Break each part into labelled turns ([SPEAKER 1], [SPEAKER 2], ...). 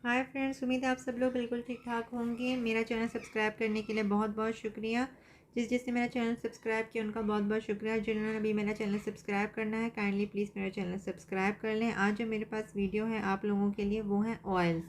[SPEAKER 1] Hi friends, उम्मीद है आप सब लोग बिल्कुल ठीक ठाक होंगे। मेरा चैनल सब्सक्राइब करने के लिए बहुत बहुत शुक्रिया। जिसने मेरा चैनल सब्सक्राइब किया उनका बहुत बहुत शुक्रिया। जिन्होंने अभी मेरा चैनल सब्सक्राइब करना है काइंडली प्लीज़ मेरा चैनल सब्सक्राइब कर लें। आज जो मेरे पास वीडियो है आप लोगों के लिए वो है ऑयल्स।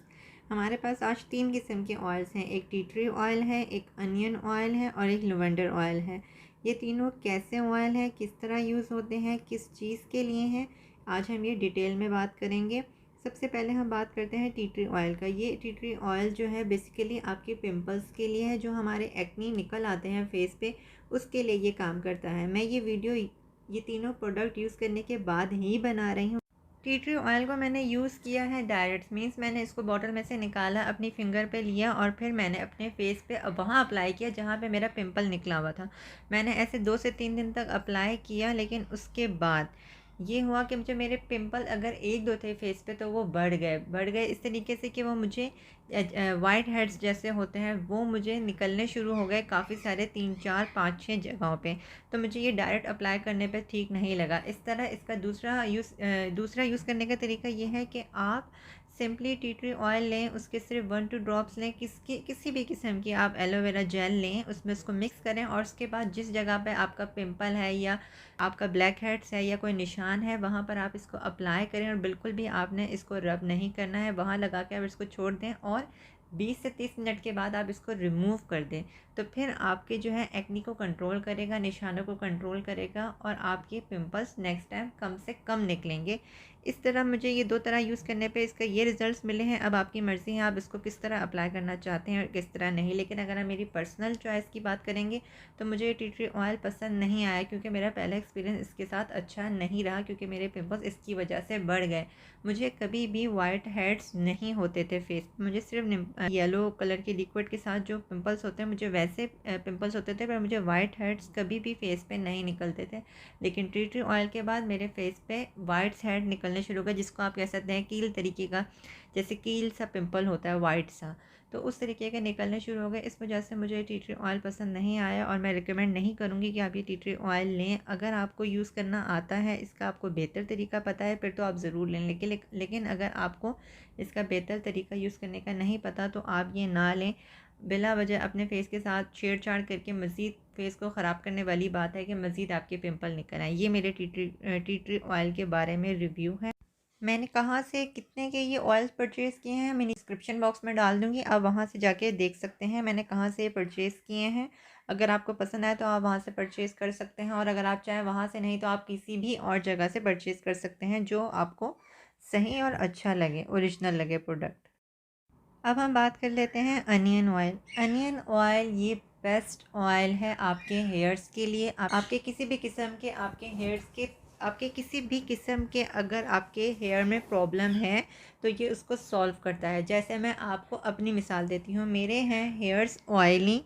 [SPEAKER 1] हमारे पास आज 3 किस्म के ऑयल्स हैं। एक टी ट्री ऑयल है, एक अनियन ऑयल है और एक लवेंडर ऑयल है। ये तीनों कैसे ऑयल हैं, किस तरह यूज़ होते हैं, किस चीज़ के लिए हैं, आज हम ये डिटेल में बात करेंगे। सबसे पहले हम बात करते हैं टी ट्री ऑयल का। ये टी ट्री ऑयल जो है बेसिकली आपके पिंपल्स के लिए है, जो हमारे एक्नी निकल आते हैं फेस पे, उसके लिए ये काम करता है। मैं ये वीडियो ये तीनों प्रोडक्ट यूज़ करने के बाद ही बना रही हूँ। टी ट्री ऑयल को मैंने यूज़ किया है डायरेक्ट, मीन्स मैंने इसको बॉटल में से निकाला, अपनी फिंगर पे लिया और फिर मैंने अपने फेस पे वहाँ अप्लाई किया जहाँ पे मेरा पिंपल निकला हुआ था। मैंने ऐसे 2 से 3 दिन तक अप्लाई किया, लेकिन उसके बाद ये हुआ कि मुझे मेरे पिंपल अगर 1-2 थे फेस पे तो वो बढ़ गए इस तरीके से कि वो मुझे वाइट हेड्स जैसे होते हैं वो मुझे निकलने शुरू हो गए काफ़ी सारे, 3-4-5-6 जगहों पे। तो मुझे ये डायरेक्ट अप्लाई करने पे ठीक नहीं लगा। इस तरह इसका दूसरा यूज़ करने का तरीका ये है कि आप सिंपली टी ट्री ऑयल लें, उसके सिर्फ 1-2 ड्रॉप्स लें, किसी भी किस्म की आप एलोवेरा जेल लें, उसमें उसको मिक्स करें और उसके बाद जिस जगह पे आपका पिंपल है या आपका ब्लैक हेड्स है या कोई निशान है वहाँ पर आप इसको अप्लाई करें और बिल्कुल भी आपने इसको रब नहीं करना है। वहाँ लगा के आप इसको छोड़ दें और 20 से 30 मिनट के बाद आप इसको रिमूव कर दें। तो फिर आपके जो है एक्नी को कंट्रोल करेगा, निशानों को कंट्रोल करेगा और आपके पिंपल्स नेक्स्ट टाइम कम से कम निकलेंगे। इस तरह मुझे ये 2 तरह यूज़ करने पे इसका ये रिज़ल्ट्स मिले हैं। अब आपकी मर्ज़ी है आप इसको किस तरह अप्लाई करना चाहते हैं और किस तरह नहीं। लेकिन अगर आप मेरी पर्सनल चॉइस की बात करेंगे तो मुझे टी ट्री ऑयल पसंद नहीं आया, क्योंकि मेरा पहला एक्सपीरियंस इसके साथ अच्छा नहीं रहा, क्योंकि मेरे पिंपल्स इसकी वजह से बढ़ गए। मुझे कभी भी वाइट हेड्स नहीं होते थे फेस पे, मुझे सिर्फ येलो कलर के लिक्विड के साथ जो पिंपल्स होते हैं मुझे वैसे पिंपल्स होते थे, पर मुझे वाइट हेड्स कभी भी फेस पे नहीं निकलते थे। लेकिन टी ट्री ऑयल के बाद मेरे फेस पे वाइट हेड निकलने शुरू हो गए, जिसको आप कह सकते हैं कील तरीके का, जैसे कील सा पिंपल होता है वाइट सा, तो उस तरीके के निकलने शुरू हो गए। इस वजह से मुझे टी ट्री ऑयल पसंद नहीं आया और मैं रिकमेंड नहीं करूँगी कि आप ये टी ट्री ऑयल लें। अगर आपको यूज़ करना आता है, इसका आपको बेहतर तरीका पता है, फिर तो आप ज़रूर लें। लेकिन अगर आपको इसका बेहतर तरीका यूज़ करने का नहीं पता तो आप ये ना लें। बिला वजह अपने फेस के साथ छेड़छाड़ करके मज़ीद फेस को ख़राब करने वाली बात है कि मज़ीद आपके पिंपल निकल आए। ये मेरे टी ट्री ऑयल के बारे में रिव्यू है। मैंने कहाँ से कितने के ये ऑयल्स परचेज़ किए हैं मैं डिस्क्रिप्शन बॉक्स में डाल दूँगी, आप वहाँ से जाके देख सकते हैं मैंने कहाँ से परचेज़ किए हैं। अगर आपको पसंद आए तो आप वहाँ से परचेज़ कर सकते हैं, और अगर आप चाहें वहाँ से नहीं तो आप किसी भी और जगह से परचेज़ कर सकते हैं जो आपको सही और अच्छा लगे, ओरिजिनल लगे प्रोडक्ट। अब हम बात कर लेते हैं अनियन ऑयल। अनियन ऑयल ये बेस्ट ऑयल है आपके हेयर्स के लिए। आपके किसी भी किस्म के आपके किसी भी किस्म के अगर आपके हेयर में प्रॉब्लम है तो ये उसको सॉल्व करता है। जैसे मैं आपको अपनी मिसाल देती हूँ, मेरे हैं हेयर्स ऑयली,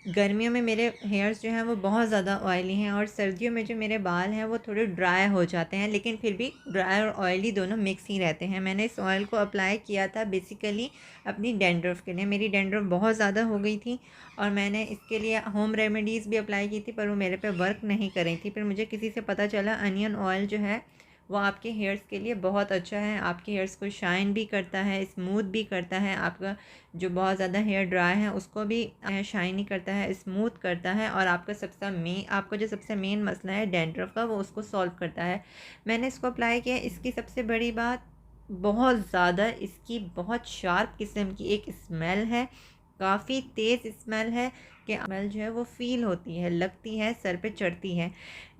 [SPEAKER 1] गर्मियों में मेरे हेयर्स जो हैं वो बहुत ज़्यादा ऑयली हैं और सर्दियों में जो मेरे बाल हैं वो थोड़े ड्राई हो जाते हैं, लेकिन फिर भी ड्राई और ऑयली दोनों मिक्स ही रहते हैं। मैंने इस ऑयल को अप्लाई किया था बेसिकली अपनी डैंड्रफ के लिए। मेरी डैंड्रफ बहुत ज़्यादा हो गई थी और मैंने इसके लिए होम रेमेडीज़ भी अप्लाई की थी, पर वो मेरे पे वर्क नहीं कर रही थी। फिर मुझे किसी से पता चला अनियन ऑयल जो है वो आपके हेयर्स के लिए बहुत अच्छा है। आपके हेयर्स को शाइन भी करता है, स्मूथ भी करता है, आपका जो बहुत ज़्यादा हेयर ड्राई है उसको भी शाइनी करता है, स्मूथ करता है, और आपका जो सबसे मेन मसला है डैंड्रफ का वो उसको सॉल्व करता है। मैंने इसको अप्लाई किया। इसकी सबसे बड़ी बात, बहुत ज़्यादा इसकी बहुत शार्प किस्म की एक स्मेल है, काफ़ी तेज़ स्मेल है कि स्मेल जो है वो फ़ील होती है, लगती है, सर पे चढ़ती है।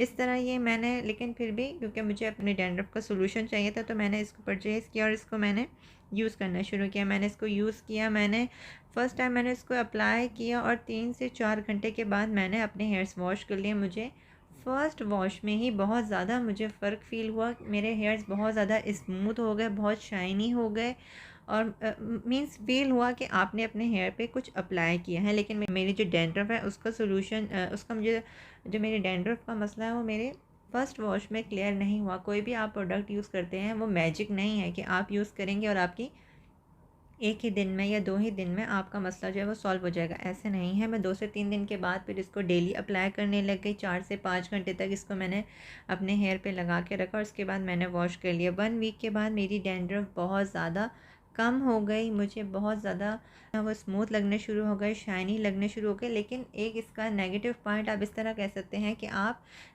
[SPEAKER 1] इस तरह ये मैंने, लेकिन फिर भी क्योंकि मुझे अपने डैंड्रफ का सॉल्यूशन चाहिए था तो मैंने इसको परचेज़ किया और इसको मैंने यूज़ करना शुरू किया। मैंने इसको यूज़ किया, मैंने फ़र्स्ट टाइम मैंने इसको अप्लाई किया और 3 से 4 घंटे के बाद मैंने अपने हेयर्स वॉश कर लिए। मुझे फ़र्स्ट वॉश में ही बहुत ज़्यादा मुझे फ़र्क फ़ील हुआ। मेरे हेयर्स बहुत ज़्यादा स्मूथ हो गए, बहुत शाइनी हो गए और मीन्स फ़ील हुआ कि आपने अपने हेयर पे कुछ अप्लाई किया है। लेकिन मेरी जो डैंड्रफ है उसका सॉल्यूशन उसका मुझे जो मेरे डैंड्रफ का मसला है वो मेरे फर्स्ट वॉश में क्लियर नहीं हुआ। कोई भी आप प्रोडक्ट यूज़ करते हैं वो मैजिक नहीं है कि आप यूज़ करेंगे और आपकी एक ही दिन में या 2 ही दिन में आपका मसला जो है वो सॉल्व हो जाएगा, ऐसे नहीं है। मैं 2 से 3 दिन के बाद फिर इसको डेली अप्लाई करने लग गई। 4 से 5 घंटे तक इसको मैंने अपने हेयर पे लगा के रखा और उसके बाद मैंने वॉश कर लिया। 1 वीक के बाद मेरी डैंड्रफ बहुत ज़्यादा कम हो गई, मुझे बहुत ज़्यादा वो स्मूथ लगने शुरू हो गए, शाइनी लगने शुरू हो गए। लेकिन एक इसका नेगेटिव पॉइंट आप इस तरह कह सकते हैं कि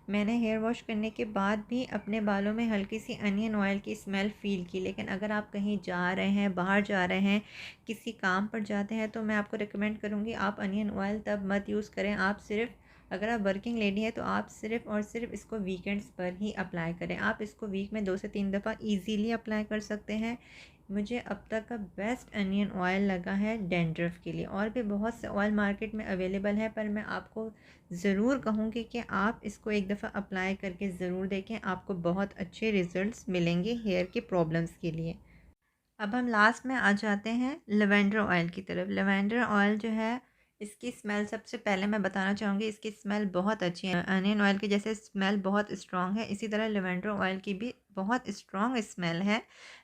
[SPEAKER 1] मैंने हेयर वॉश करने के बाद भी अपने बालों में हल्की सी अनियन ऑयल की स्मेल फ़ील की। लेकिन अगर आप कहीं जा रहे हैं, बाहर जा रहे हैं, किसी काम पर जाते हैं, तो मैं आपको रिकमेंड करूँगी आप अनियन ऑयल तब मत यूज़ करें। आप सिर्फ़, अगर आप वर्किंग लेडी हैं तो आप सिर्फ़ और सिर्फ इसको वीकेंड्स पर ही अप्लाई करें। आप इसको वीक में 2 से 3 दफ़ा ईज़िली अप्लाई कर सकते हैं। मुझे अब तक का बेस्ट अनियन ऑयल लगा है डैंड्रफ के लिए। और भी बहुत से ऑयल मार्केट में अवेलेबल है, पर मैं आपको ज़रूर कहूँगी कि आप इसको एक दफ़ा अप्लाई करके ज़रूर देखें, आपको बहुत अच्छे रिज़ल्ट्स मिलेंगे हेयर के प्रॉब्लम्स के लिए। अब हम लास्ट में आ जाते हैं लेवेंडर ऑयल की तरफ। लेवेंडर ऑयल जो है, इसकी स्मेल सबसे पहले मैं बताना चाहूँगी, इसकी स्मेल बहुत अच्छी है। अनियन ऑयल की जैसे स्मेल बहुत स्ट्रॉन्ग है, इसी तरह लेवेंडर ऑयल की भी बहुत स्ट्रॉन्ग स्मेल है।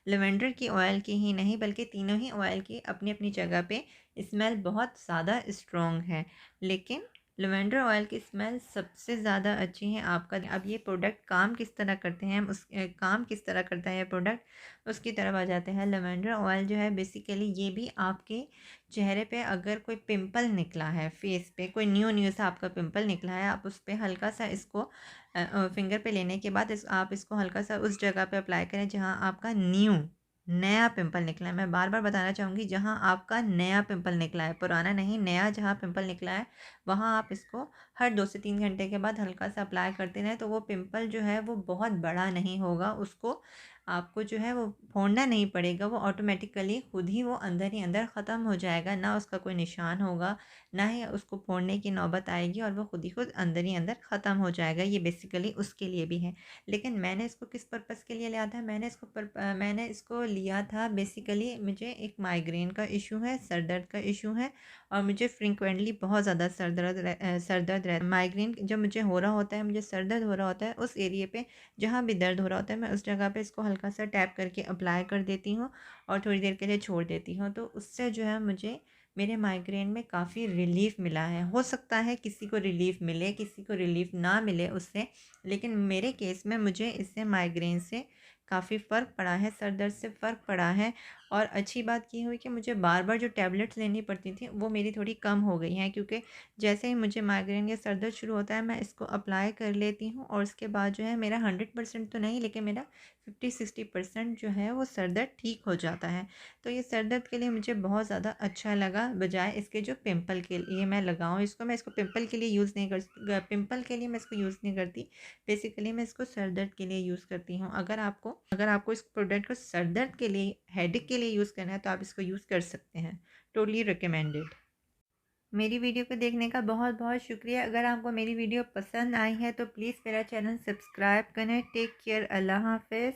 [SPEAKER 1] लेवेंडर की ऑयल की ही नहीं, बल्कि तीनों ही ऑयल की अपनी अपनी जगह पे स्मेल बहुत ज़्यादा स्ट्रॉन्ग है। लेकिन लेवेंडर ऑयल की स्मेल सबसे ज़्यादा अच्छी है आपका। अब ये प्रोडक्ट काम किस तरह करते हैं, काम किस तरह करता है ये प्रोडक्ट, उसकी तरफ आ जाते हैं। लेवेंडर ऑयल जो है बेसिकली ये भी आपके चेहरे पे अगर कोई पिंपल निकला है, फेस पे कोई न्यू न्यू सा आपका पिंपल निकला है, आप उस पर हल्का सा इसको फिंगर पे लेने के बाद आप इसको हल्का सा उस जगह पे अप्लाई करें जहाँ आपका नया पिंपल निकला है। मैं बार बार बताना चाहूँगी, जहाँ आपका नया पिंपल निकला है, पुराना नहीं, नया जहाँ पिंपल निकला है, वहाँ आप इसको हर 2 से 3 घंटे के बाद हल्का सा अप्लाई करते रहें। तो वो पिंपल जो है वो बहुत बड़ा नहीं होगा, उसको आपको जो है वो फोड़ना नहीं पड़ेगा, वो ऑटोमेटिकली खुद ही वो अंदर ही अंदर ख़त्म हो जाएगा। ना उसका कोई निशान होगा, ना ही उसको फोड़ने की नौबत आएगी, और वो खुद ही अंदर ख़त्म हो जाएगा। ये बेसिकली उसके लिए भी है। लेकिन मैंने इसको किस पर्पज़ के लिए लिया था, मैंने इसको लिया था बेसिकली, मुझे एक माइग्रेन का इशू है, सर दर्द का इशू है, और मुझे फ्रिक्वेंटली बहुत ज़्यादा सर दर्द रहता है। माइग्रेन जब मुझे हो रहा होता है, मुझे सर दर्द हो रहा होता है, उस एरिए पे जहाँ भी दर्द हो रहा होता है, मैं उस जगह पे इसको हल्का सा टैप करके अप्लाई कर देती हूँ और थोड़ी देर के लिए छोड़ देती हूँ। तो उससे जो है मुझे मेरे माइग्रेन में काफ़ी रिलीफ़ मिला है। हो सकता है किसी को रिलीफ़ मिले, किसी को रिलीफ़ ना मिले उससे, लेकिन मेरे केस में मुझे इससे माइग्रेन से काफ़ी फ़र्क पड़ा है, सर दर्द से फ़र्क पड़ा है। और अच्छी बात ये हुई कि मुझे बार बार जो टैबलेट्स लेनी पड़ती थी वो मेरी थोड़ी कम हो गई हैं, क्योंकि जैसे ही मुझे माइग्रेन या सर दर्द शुरू होता है, मैं इसको अप्लाई कर लेती हूँ, और उसके बाद जो है मेरा 100% तो नहीं, लेकिन मेरा 50-60% जो है वो सर दर्द ठीक हो जाता है। तो ये सर दर्द के लिए मुझे बहुत ज़्यादा अच्छा लगा, बजाय इसके जो पिंपल के लिए मैं लगाऊँ इसको। मैं इसको पिंपल के लिए यूज़ नहीं कर पिंपल के लिए मैं इसको यूज़ नहीं करती। बेसिकली मैं इसको सर दर्द के लिए यूज़ करती हूँ। अगर आपको इस प्रोडक्ट को सर दर्द के लिए, हेडेक के लिए यूज़ करना है, तो आप इसको यूज़ कर सकते हैं। Totally recommended. मेरी वीडियो को देखने का बहुत बहुत शुक्रिया। अगर आपको मेरी वीडियो पसंद आई है तो प्लीज़ मेरा चैनल सब्सक्राइब करें। टेक केयर, अल्लाह हाफ़िज़।